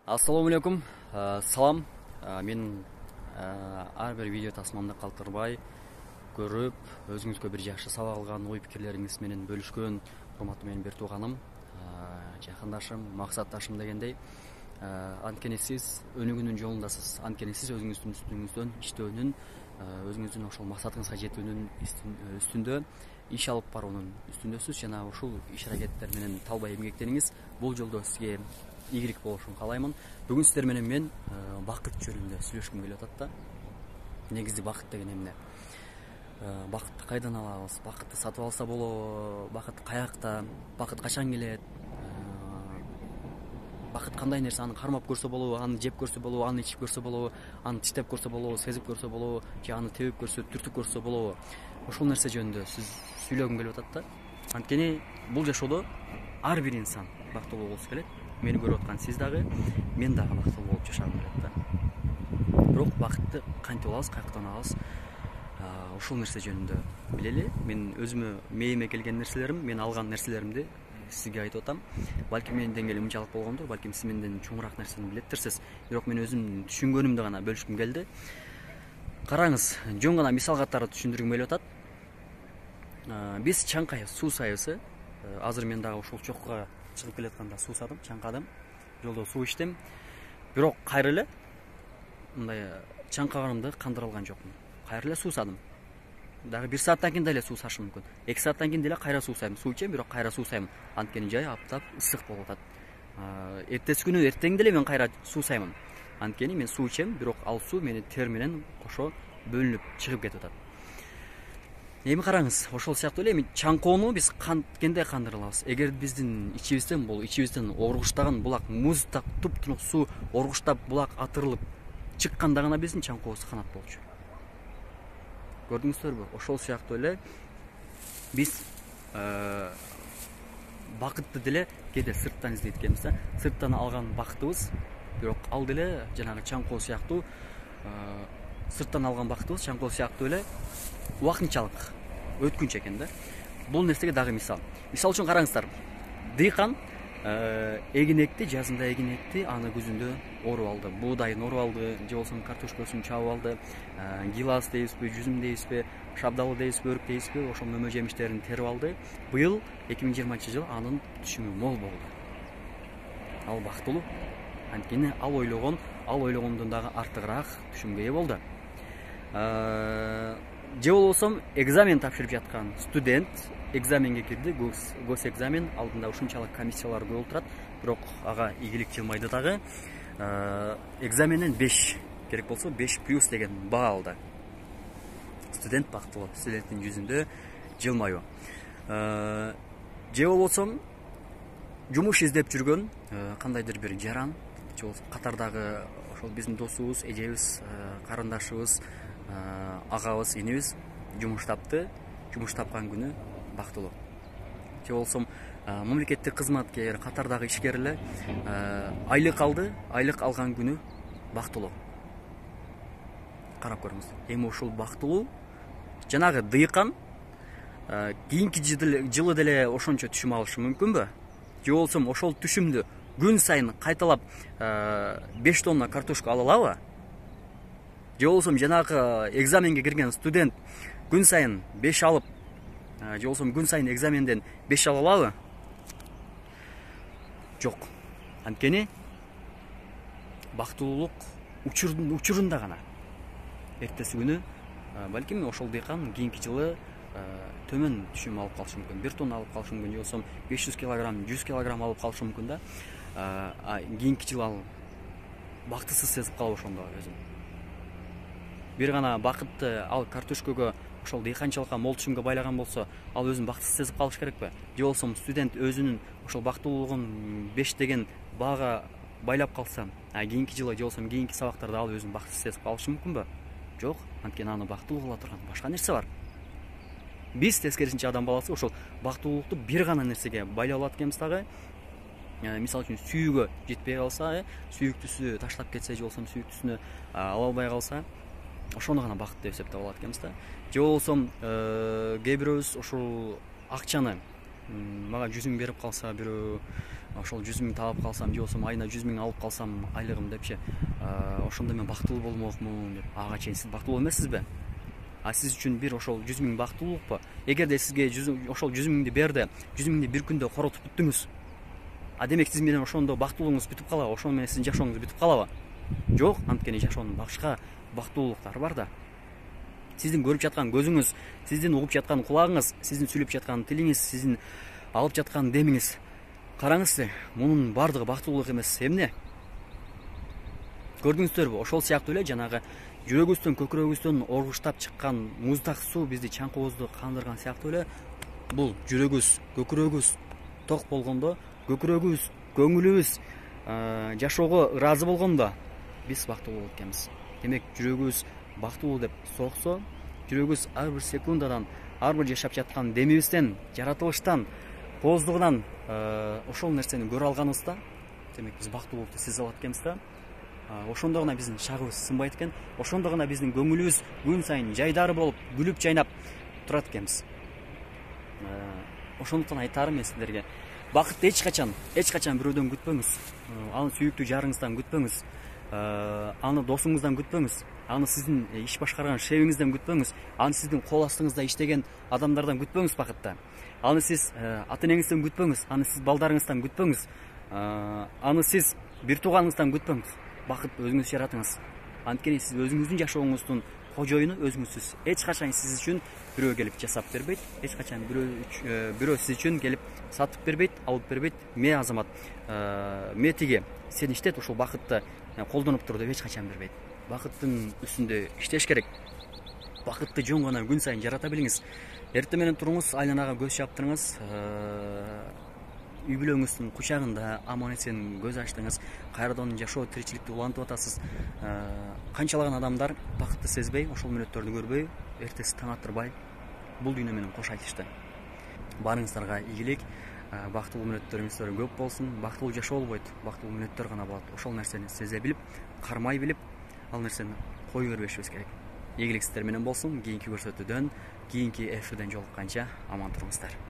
Ассаламу алейкум, салам. Мен ар бир видео тасмамды калтырбай көрүп, өзүңүзгө бир жакшы сабак алган ой пикирлериңиз менен бөлүшкөн урматтуу менин бир тууганым, жакындашым, максатташым дегендей. Анткени сиз өнүгүүнүн жолундасыз. Анткени сиз өзүңүздүн үстүңүздөн иштөөнүн, өзүңүздүн ошол максатыңызга жетүүнүн үстүндө иш алып баруунун үстүндөсүз жана ушул иш аракеттер менен талбай эмгектениңиз. Бул жолдо сизге ийгилик болушун каалаймын. Бүгүн сиздер менен мен бакыт жөнүндө сүйлөшкүм келип атат да. Негизи бакыт деген эмне? Бакытты кайдан алабыз? Бакытты сатып алса болобу? Бакыт каякта? Бакыт качан келет? Бакыт кандай нерсе? Аны кармап көрсө болобу? Аны жеп көрсө болобу? Аны ичип көрсө болобу? Аны тиштеп көрсө болобу? Сезип көрсө болобу? Же аны тебип көрсө, түртүп көрсө болобу? Ошол нерсе жөнүндө сиз сүйлөгүм келип атат да. Анткени бул жашоодо ар бир инсан бактылуу болсо келет. Мени көрүп аткан сиз дагы, мен дагы бактылуу болуп жашагым келет да. Бирок бакытты кантип алабыз, каяктан алабыз? Ушул нерсе жөнүндө билели. Мен өзүмө мээме келген нерселерим, мен алган нерселеримди сизге айтып атам. Балким менин деңгээлим мынчалык болгондур, балким сиз менден чоңураак нерсени билетирсиз. Бирок мен өзүм түшүнгөнүмдү гана бөлүшкүм келди. Караңыз, жөн гана мисал катары түшүндүргүм келип атат. Биз чаңкайбыз, суусайбыз. Азыр мен дагы ушул чокко чыгып келатканда суусадым, чаңкадым. Жолдо суу ичтим. Бирок кайра эле мындай чаңкаганымды кандыра алган жокмун. Кайра эле суусадым. Дагы 1 сааттан кийин деле суусашым мүмкүн. 2 сааттан кийин деле кайра суусайм. Суу ичем, бирок кайра суусайм. Анткени жай аптап ысык болуп атат. Эртеси күнү эртең деле мен кайра суусаймын. Анткени мен суу ичем, бирок ал суу мени тер менен кошо бөлүнүп чыгып кетип атат. Эми караңыз, ошол сыяктуу эле эми чаңкоону биз канткенде кандыра алабыз. Эгер биздин ичибизден оргуштаган булак, муздак туп-тунук суу оргуштап булак атырылып чыкканда гана биздин чаңкообуз канат болчу. Көрдүңүздөрбү? Ошол сыяктуу эле биз бакытты деле кээде сырттан издейт экенбиз да. Сырттан алган бакытыбыз, бирок ал деле жанагы чаңкоо сыяктуу сырттан алган бакытыбыз чаңкоо сыяктуу эле убакынчалык, өткүнчү экен да. Бул нерсеге дагы мисал. Мисал үчүн караңыздар. Дыйкан эгин экти, жазында эгин экти, аны күзүндө оруп алды. Буудайын оруп алды, же болсо картошкасын чабып алды. Гилас дейбизби, жүзүм дейбизби, шабдалы дейбизби, өрүк дейбизби, ошол мөмө жемиштерин терип алды. Быйыл 2020-жылы анын түшүмү мол болду. Ал бактылуу. Анткени ал ойлогондон дагы артыгыраак түшүмгө ээ болду. Же болбосо экзамен тапшырып жаткан студент экзаменге кирди, гос экзамен алдында ушунчалык комиссиялар көп отурат, бирок ага ийгилик жылмайды дагы. Экзаменен 5 керек болсо 5+ деген баа алды. Студент бактылуу, студенттин жүзүндө жылмаюу. Же болбосо жумуш издеп жүргөн кандайдыр бир жаран, же болбосо катардагы ошол биздин досубуз, эжебиз, карындашыбыз, агабыз, инибиз жумуш тапты. Жумуш тапкан күнү бактылуу. Же болсо мамлекеттик кызматкер, катардагы ишкер эле айлык алды. Айлык алган күнү бактылуу. Карап көрүңүз. Эми ушул бактылуу жанагы дыйкан кийинки жылы деле ошончо түшүм алышы мүмкүнбү? Же болсо ошол түшүмдү күн сайын кайталап 5 тонна картошка ала алабы? Же болсо жанагы экзаменге кирген студент күн сайын 5 алып, же болсо күн сайын экзаменден 5 ала алабы? Жок. Анткени бактылуулук учурунда гана. Эртеси күнү балким ошол дыйкан кийинки жылы төмөн түшүм алып калышы мүмкүн. 1 тонна алып калышы мүмкүн, же болсо 500 килограмм, 100 килограмм алып калышы мүмкүн да. Кийинки жылы ал бактысыз сезип калып ошондо өзүн. Бир гана бакытты ал картошкага ошол дыйканчылыкка мол түшүмгө байлаган болсо, ал өзүн бактысыз сезип калыш керекпи? Же болсо студент өзүнүн ошол бактылуулугун 5 деген баага байлап калса, кийинки жылы же болсо кийинки сабактарда ал өзүн бактысыз сезип калышы мүмкүнбү? Жок, анткени аны бактылуу кыла турган башка нерсе бар. Биз тескерисинче адам баласы ошол бактылуулукту бир гана нерсеге байлап алат экенбиз дагы. Мисал үчүн сүйүүгө жетпей калса, сүйүктүсү таштап кетсе, же болсо сүйүктүсүнө ала албай калса, ошону гана бакыт деп эсептеп алат экенбиз да. Же болбосо кээ бирөөбүз ушул акчаны мага 100 миң берип калса, бирөө ошол 100 000 таап калсам же болбосо айына 100 000 алып калсам айлыгым депчи, ошондо мен бактылуу болмокмун деп. Ага чейин сиз бактылуу эмессизби? А сиз үчүн бир ошол 100 000 бактылуулукпу? Эгерде сизге ошол 100 000 берди, 100 000 бир күндө коротуп бүттүңүз. А демек сиз менен ошондо бактылуулугуңуз бүтүп калабы? Ошол менен сиздин жашооңуз бүтүп калабы? Жок, анткени жашоонун башка бактылуулуктары бар да. Сиздин көрүп жаткан көзүңүз, сиздин угуп жаткан кулагыңыз, сиздин сүйлөп жаткан тилиңиз, сиздин алып жаткан демиңиз. Караңызчы, мунун бардыгы бактылуулук эмес. Эмне? Көрдүңүздөрбү? Ошол сыяктуу эле жанагы жүрөгүбүздөн, көкүрөгүбүздөн оргуштап чыккан муздак суу бизди чаңкыбызды кандырган сыяктуу эле бул жүрөгүбүз, көкүрөгүбүз ток болгондо, көкүрөгүбүз, көңүлүбүз жашоого ыраазы болгондо биз бактылуу болот экенбиз. Демек жүрөгүбүз бактылуу деп соксо, жүрөгүбүз ар бир секундадан, ар бир жашап жаткан демибизден, жаратылыштан, кооздугунан ошол нерсени көрө алганыбызда, демек биз бактылуулукту сезе алат экенбиз да. Ошондо гана биздин шагыбыз сынбайт экен, ошондо гана биздин көңүлүбүз күн сайын жайдары болуп, күлүп жайнап турат экенбиз. Ошондуктан айтарым мен сиздерге, бакытты эч качан бирөөдөн күтпөңүз. Аны сүйүктүү жарыңыздан күтпөңүз. Аны досуңуздан күтпөңүз. Аны сиздин иш башкарган шефиңизден күтпөңүз. Аны сиздин кол астыңызда иштеген адамдардан күтпөңүз бакытты. Аны сиз ата энеңизден күтпөңүз. Аны сиз балдарыңыздан күтпөңүз. Аны сиз бир тууганыңыздан күтпөңүз. Бакыт өзүңүз жаратыңыз. Анткени сиз өзүңүздүн жашооңуздун кожоюну өзүңүзсүз. Эч качан сиз үчүн бирөө келип жасап бербейт. Эч качан бирөө сиз үчүн келип сатып бербейт, алып бербейт. Ме азамат, ме тиги сен иштет, ошол бакытты колдонуп тур деп эч качан бербейт. Бакыттын үстүндө иштеш керек. Бакытты жөн гана күн сайын жарата билиңиз. Эртең менен туруңуз, айланага көз чаптырыңыз. Үй бүлөңүздүн кучагында аман эсен көз ачтыңыз, кайрадан жашоо тиричиликти улантып атасыз. Канчалаган адамдар бакытты сезбей, ошол мүнөттөрдү көрбөй, эртеси таң атырбай бул дүйнө менен кош айтышты. Баарыңыздарга ийгилик, бактылуу мүнөттөрүңүздөр көп болсун. Бактылуу жашоо болбойт, бактылуу мүнөттөр гана болот. Ошол нерсени сезе билип, кармай билип, ал нерсени кое бербешибиз керек. Ийгилик сиздер менен болсун. Кийинки көрсөтүүдөн, кийинки эфирден жолукканча аман туруңуздар.